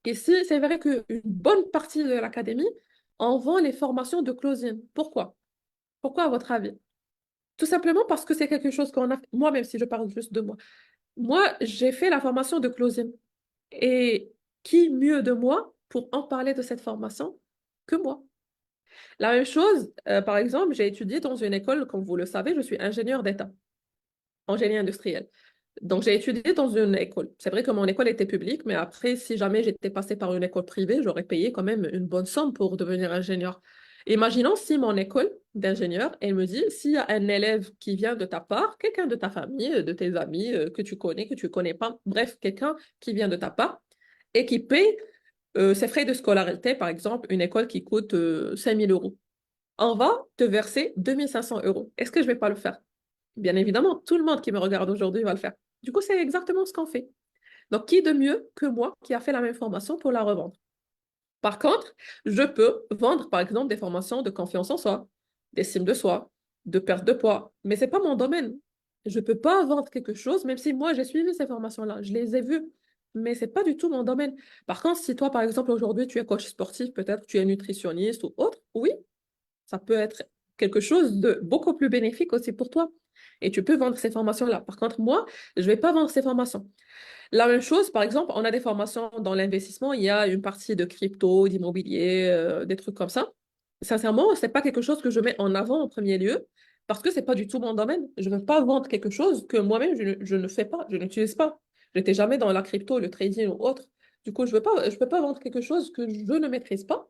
Ici, c'est vrai qu'une bonne partie de l'académie en vend les formations de closing. Pourquoi? Pourquoi, à votre avis? Tout simplement parce que c'est quelque chose qu'on a... Moi, même si je parle juste de moi. Moi, j'ai fait la formation de closing. Et qui mieux de moi pour en parler de cette formation que moi? La même chose, par exemple, j'ai étudié dans une école, comme vous le savez, je suis ingénieur d'État en génie industriel. Donc, j'ai étudié dans une école. C'est vrai que mon école était publique, mais après, si jamais j'étais passée par une école privée, j'aurais payé quand même une bonne somme pour devenir ingénieur. Imaginons si mon école d'ingénieur, elle me dit, s'il y a un élève qui vient de ta part, quelqu'un de ta famille, de tes amis, que tu connais pas, bref, quelqu'un qui vient de ta part et qui paye ses frais de scolarité, par exemple, une école qui coûte 5 000 euros. On va te verser 2 500 euros. Est-ce que je vais pas le faire? Bien évidemment, tout le monde qui me regarde aujourd'hui va le faire. Du coup, c'est exactement ce qu'on fait. Donc, qui de mieux que moi qui a fait la même formation pour la revendre? Par contre, je peux vendre, par exemple, des formations de confiance en soi, d'estime de soi, de perte de poids, mais c'est pas mon domaine. Je peux pas vendre quelque chose, même si moi j'ai suivi ces formations-là, je les ai vues, mais c'est pas du tout mon domaine. Par contre, si toi, par exemple, aujourd'hui, tu es coach sportif, peut-être tu es nutritionniste ou autre, oui, ça peut être quelque chose de beaucoup plus bénéfique aussi pour toi. Et tu peux vendre ces formations-là. Par contre, moi, je ne vais pas vendre ces formations. La même chose, par exemple, on a des formations dans l'investissement, il y a une partie de crypto, d'immobilier, des trucs comme ça. Sincèrement, ce n'est pas quelque chose que je mets en avant en premier lieu parce que ce n'est pas du tout mon domaine. Je ne veux pas vendre quelque chose que moi-même, je ne fais pas, je n'utilise pas. Je n'étais jamais dans la crypto, le trading ou autre. Du coup, je peux pas vendre quelque chose que je ne maîtrise pas.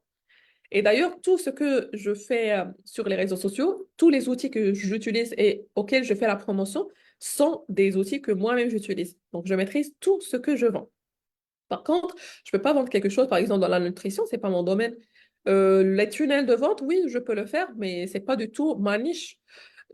Et d'ailleurs, tout ce que je fais sur les réseaux sociaux, tous les outils que j'utilise et auxquels je fais la promotion sont des outils que moi-même j'utilise. Donc, je maîtrise tout ce que je vends. Par contre, je peux pas vendre quelque chose, par exemple, dans la nutrition, c'est pas mon domaine. Les tunnels de vente, oui, je peux le faire, mais c'est pas du tout ma niche.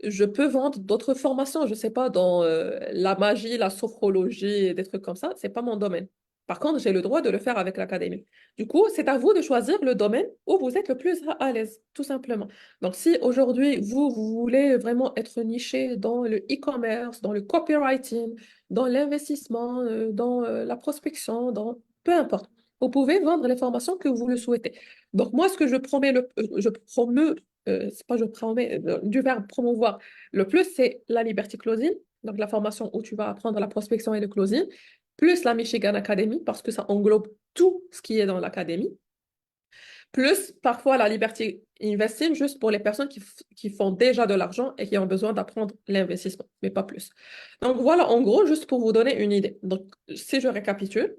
Je peux vendre d'autres formations, je sais pas, dans la magie, la sophrologie, des trucs comme ça, c'est pas mon domaine. Par contre, j'ai le droit de le faire avec l'académie. Du coup, c'est à vous de choisir le domaine où vous êtes le plus à l'aise, tout simplement. Donc, si aujourd'hui, vous voulez vraiment être niché dans le e-commerce, dans le copywriting, dans l'investissement, dans la prospection, dans peu importe, vous pouvez vendre les formations que vous le souhaitez. Donc, moi, ce que je promets, je promeux c'est pas je promets, du verbe promouvoir. Le plus, c'est la Liberty Closing, donc la formation où tu vas apprendre la prospection et le closing, plus la Michigan Academy, parce que ça englobe tout ce qui est dans l'académie, plus parfois la Liberty Investing, juste pour les personnes qui font déjà de l'argent et qui ont besoin d'apprendre l'investissement, mais pas plus. Donc voilà, en gros, juste pour vous donner une idée. Donc, si je récapitule,